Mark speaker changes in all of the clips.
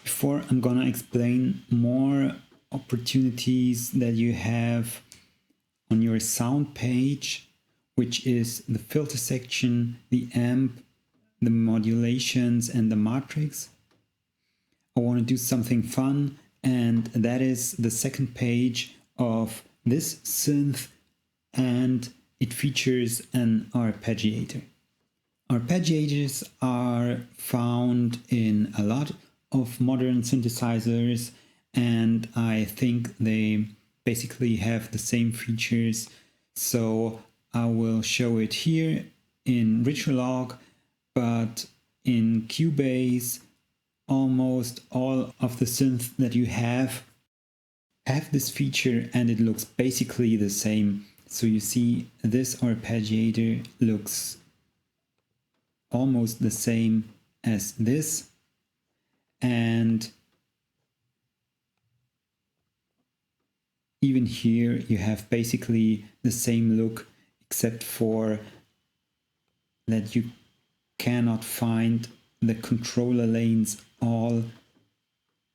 Speaker 1: Before I'm gonna explain more opportunities that you have on your sound page, which is the filter section, the amp, the modulations and the matrix, I want to do something fun, and that is the second page of this synth, and it features an arpeggiator. Arpeggiators are found in a lot of modern synthesizers, and I think they basically have the same features, so I will show it here in Retrolog, but in Cubase almost all of the synths that you have this feature, and it looks basically the same. So you see this arpeggiator looks almost the same as this, and even here you have basically the same look, except for that you cannot find the controller lanes all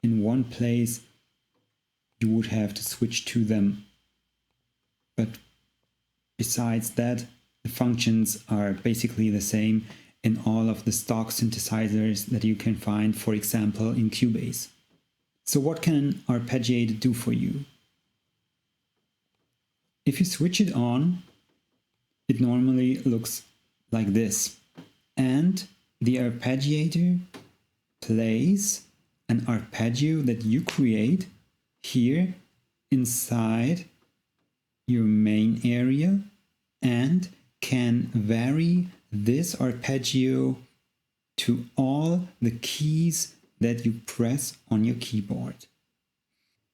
Speaker 1: in one place. You would have to switch to them. But besides that, the functions are basically the same in all of the stock synthesizers that you can find, for example, in Cubase. So what can an arpeggiator do for you? If you switch it on, it normally looks like this. And the arpeggiator plays an arpeggio that you create here inside your main area, and can vary this arpeggio to all the keys that you press on your keyboard.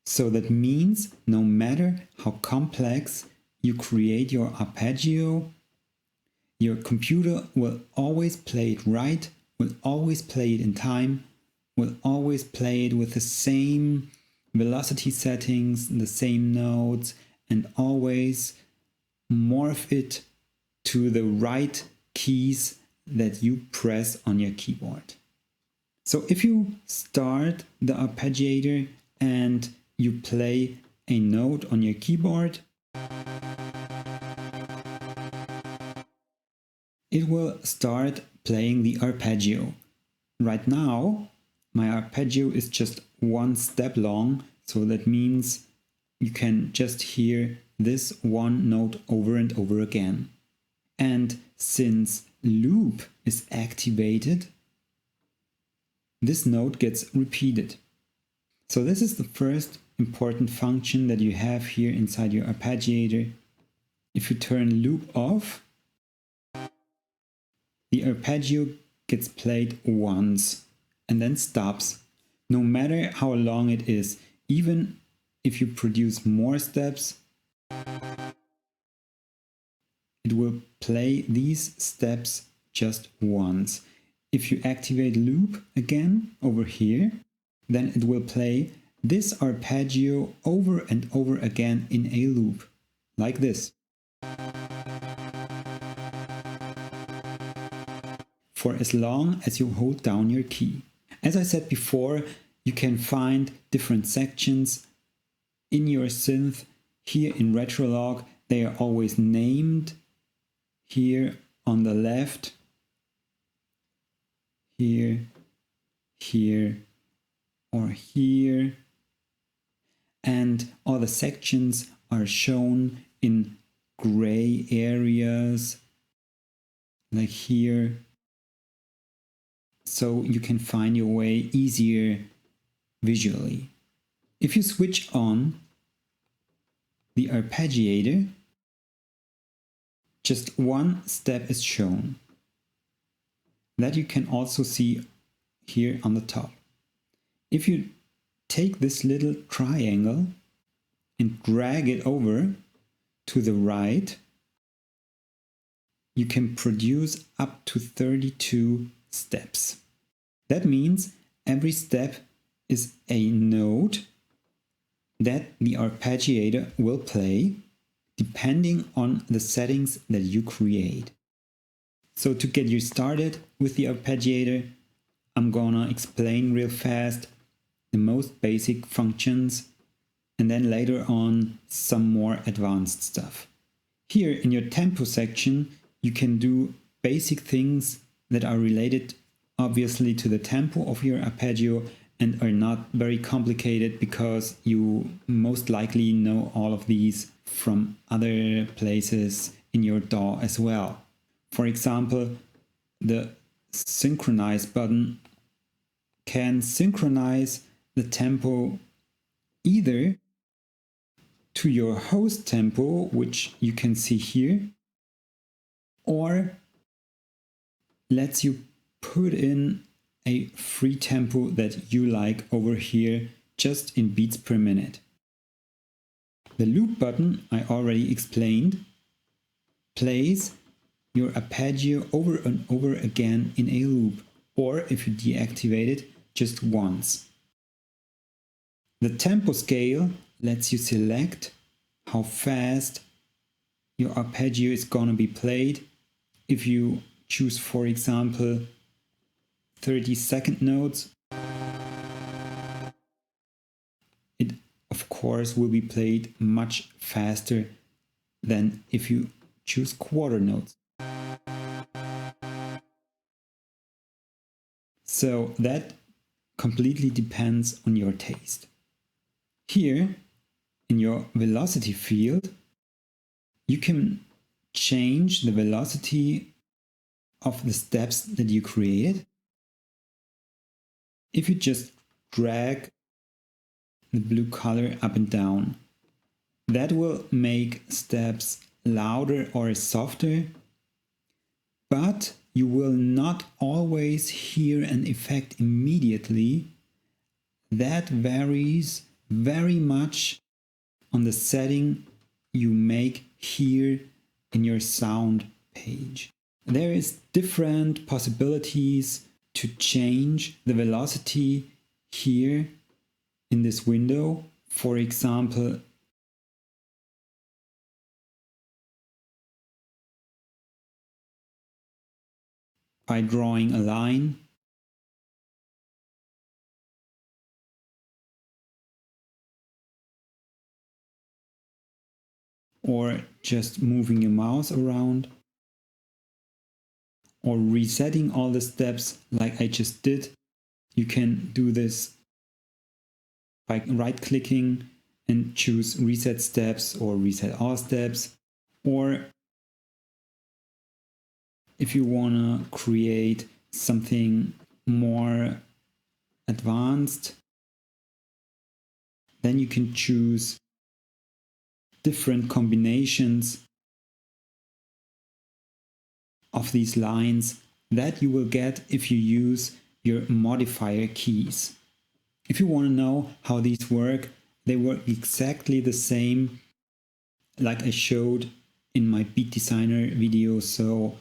Speaker 1: So that means no matter how complex you create your arpeggio, your computer will always play it right, will always play it in time, will always play it with the same velocity settings, the same notes, and always morph it to the right keys that you press on your keyboard. So if you start the arpeggiator and you play a note on your keyboard, it will start playing the arpeggio. Right now, my arpeggio is just one step long, so that means you can just hear this one note over and over again. And since loop is activated, this note gets repeated. So this is the first important function that you have here inside your arpeggiator. If you turn loop off, the arpeggio gets played once and then stops, no matter how long it is. Even if you produce more steps, it will play these steps just once. If you activate loop again over here, then it will play this arpeggio over and over again in a loop, like this, for as long as you hold down your key. As I said before, you can find different sections in your synth. Here in Retrolog, they are always named. Here on the left, here, here, or here. And all the sections are shown in gray areas, like here. So you can find your way easier visually. If you switch on the arpeggiator, just one step is shown. That you can also see here on the top. If you take this little triangle and drag it over to the right, you can produce up to 32 steps. That means every step is a note that the arpeggiator will play depending on the settings that you create. So to get you started with the arpeggiator, I'm gonna explain real fast the most basic functions and then later on some more advanced stuff. Here in your tempo section, you can do basic things that are related obviously to the tempo of your arpeggio and are not very complicated because you most likely know all of these from other places in your DAW as well. For example, the synchronize button can synchronize the tempo either to your host tempo, which you can see here, or lets you put in a free tempo that you like over here just in beats per minute. The loop button I already explained plays your arpeggio over and over again in a loop, or if you deactivate it, just once. The tempo scale lets you select how fast your arpeggio is gonna be played. If you choose, for example, 30-second notes, it of course will be played much faster than if you choose quarter notes. So that completely depends on your taste. Here, in your velocity field, you can change the velocity of the steps that you created. If you just drag the blue color up and down, that will make steps louder or softer, but you will not always hear an effect immediately. That varies very much on the setting you make here in your sound page. There is different possibilities to change the velocity here in this window. For example, by drawing a line, or just moving your mouse around, or resetting all the steps like I just did. You can do this by right-clicking and choose reset steps or reset all steps. Or if you want to create something more advanced, then you can choose different combinations of these lines that you will get if you use your modifier keys. If you want to know how these work, they work exactly the same like I showed in my Beat Designer video, so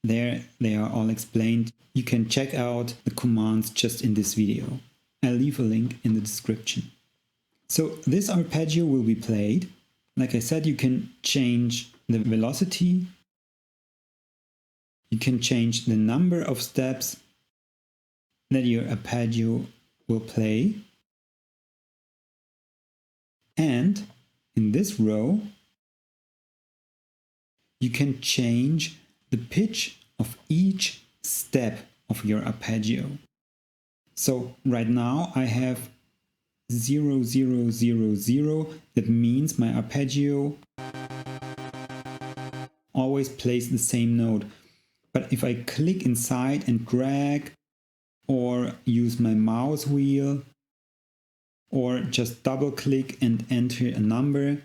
Speaker 1: there they are all explained. You can check out the commands just in this video. I'll leave a link in the description. So this arpeggio will be played. Like I said, you can change the velocity. You can change the number of steps that your arpeggio will play. And in this row, you can change the pitch of each step of your arpeggio. So right now I have 0, 0, 0, 0. That means my arpeggio always plays the same note. But if I click inside and drag, or use my mouse wheel, or just double click and enter a number,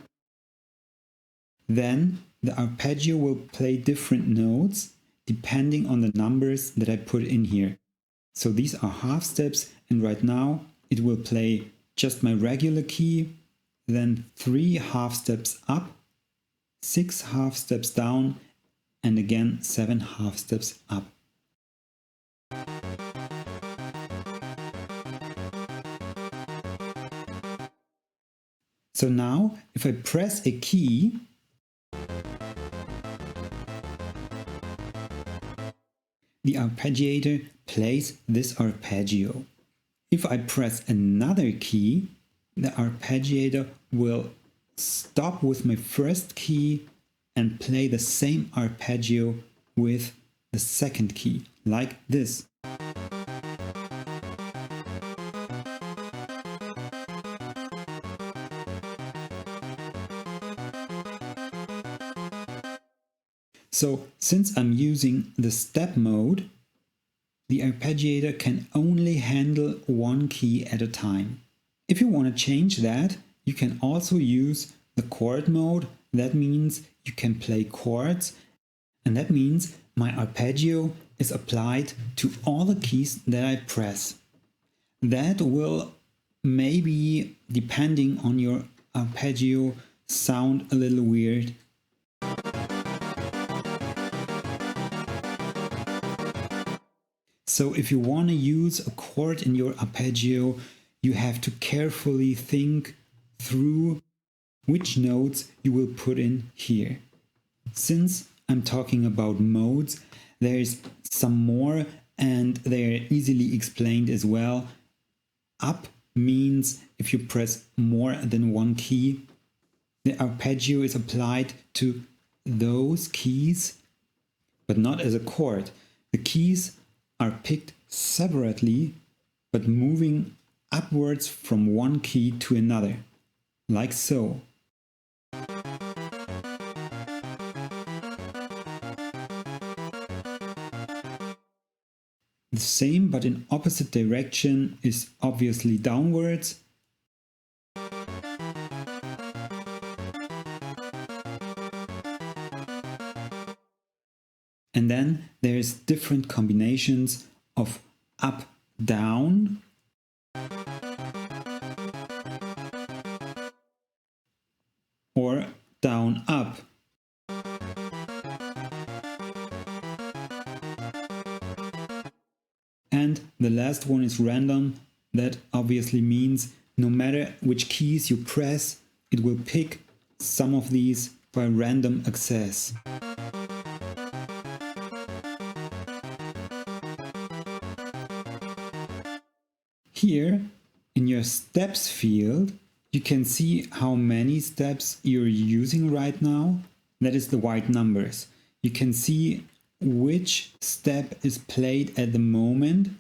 Speaker 1: then the arpeggio will play different notes depending on the numbers that I put in here. So these are half steps, and right now it will play just my regular key, then 3 half steps up, 6 half steps down, and again 7 half steps up. So now, if I press a key, the arpeggiator plays this arpeggio. If I press another key, the arpeggiator will stop with my first key and play the same arpeggio with the second key, like this. So, since I'm using the step mode, the arpeggiator can only handle one key at a time. If you want to change that, you can also use the chord mode. That means you can play chords, and that means my arpeggio is applied to all the keys that I press. That will maybe, depending on your arpeggio, sound a little weird. So if you want to use a chord in your arpeggio, you have to carefully think through which notes you will put in here. Since I'm talking about modes, there's some more and they're easily explained as well. Up means if you press more than one key, the arpeggio is applied to those keys, but not as a chord. The keys are picked separately, but moving upwards from one key to another, like so. The same but in opposite direction is obviously downwards. And then there's different combinations of up, down, or down, up. And the last one is random. That obviously means no matter which keys you press, it will pick some of these by random access. Here, in your steps field, you can see how many steps you're using right now. That is the white numbers. You can see which step is played at the moment,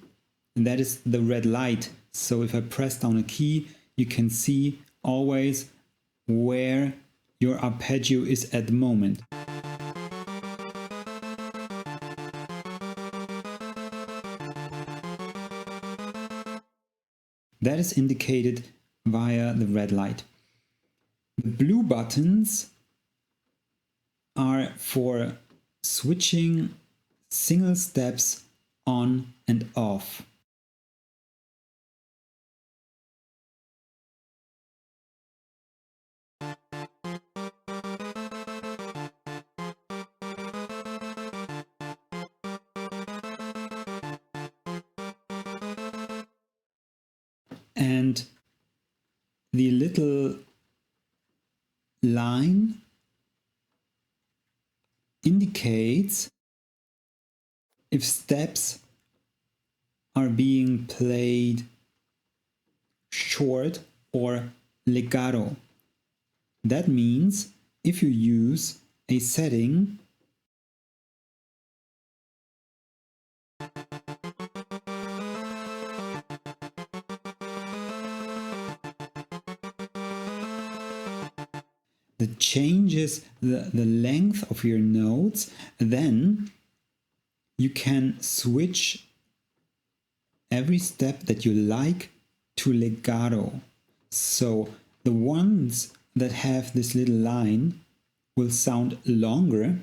Speaker 1: and that is the red light. So if I press down a key, you can see always where your arpeggio is at the moment. That is indicated via the red light. The blue buttons are for switching single steps on and off. And the little line indicates if steps are being played short or legato. That means if you use a setting that changes the length of your notes, then you can switch every step that you like to legato. So the ones that have this little line will sound longer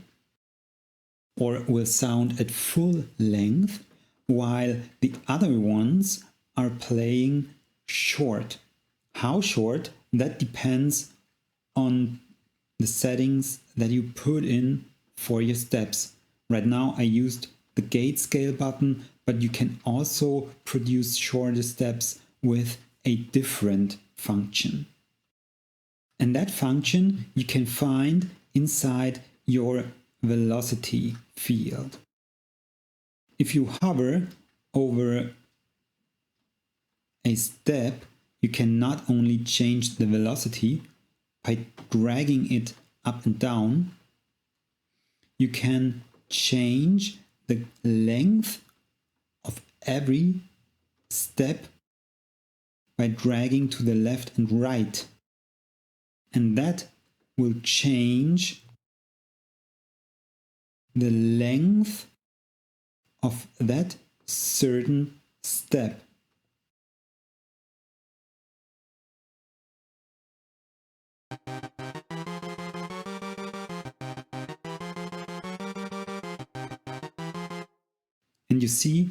Speaker 1: or will sound at full length, while the other ones are playing short. How short? That depends on the settings that you put in for your steps. Right now I used the gate scale button, but you can also produce shorter steps with a different function. And that function you can find inside your velocity field. If you hover over a step, you can not only change the velocity by dragging it up and down, you can change the length of every step by dragging to the left and right. And that will change the length of that certain step. And you see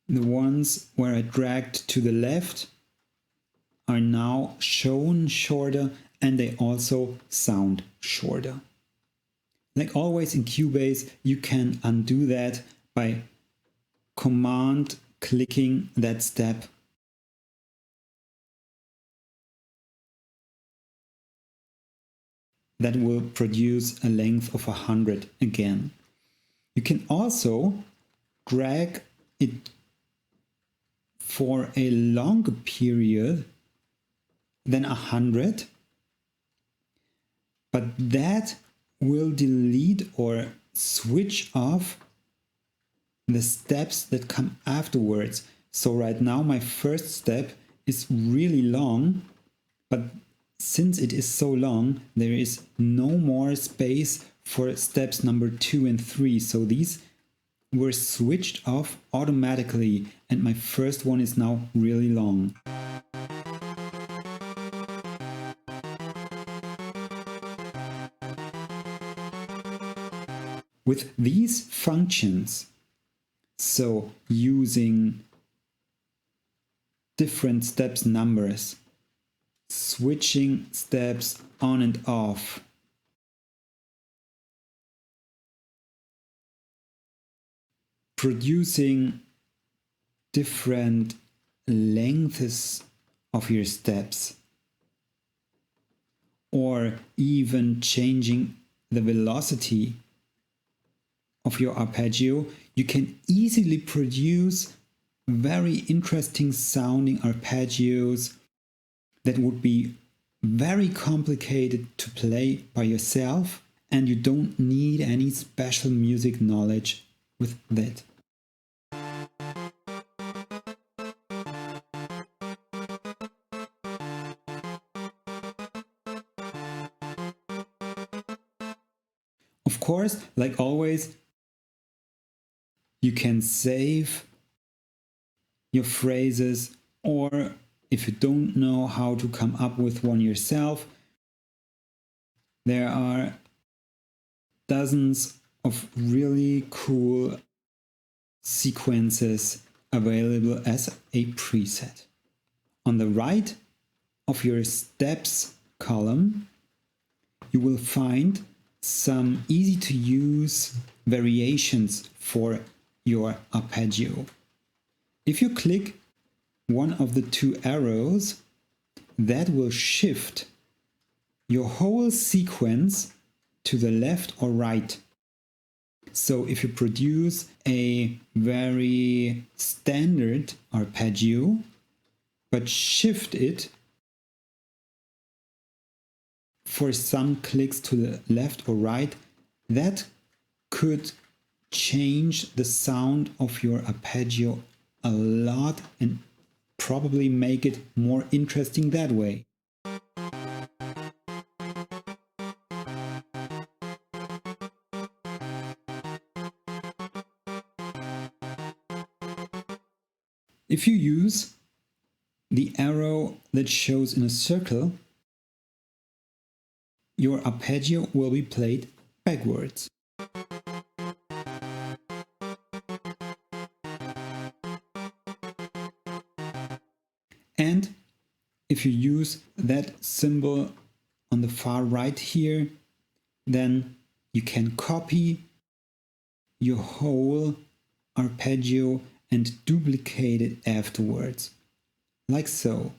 Speaker 1: the ones where I dragged to the left are now shown shorter, and they also sound shorter. Like always in Cubase, you can undo that by command clicking that step. That will produce a length of 100 again. You can also drag it for a longer period than 100, but that will delete or switch off the steps that come afterwards. So right now my first step is really long, but since it is so long, there is no more space for steps number 2 and 3. So these were switched off automatically, and my first one is now really long. With these functions, so using different steps numbers, switching steps on and off, producing different lengths of your steps, or even changing the velocity of your arpeggio, you can easily produce very interesting sounding arpeggios that would be very complicated to play by yourself, and you don't need any special music knowledge with that. Of course, like always, you can save your phrases, or if you don't know how to come up with one yourself, there are dozens of really cool sequences available as a preset. On the right of your steps column, you will find some easy to use variations for your arpeggio. If you click one of the two arrows, that will shift your whole sequence to the left or right. So if you produce a very standard arpeggio, but shift it for some clicks to the left or right, that could change the sound of your arpeggio a lot and probably make it more interesting that way. If you use the arrow that shows in a circle, your arpeggio will be played backwards. And if you use that symbol on the far right here, then you can copy your whole arpeggio and duplicate it afterwards, like so.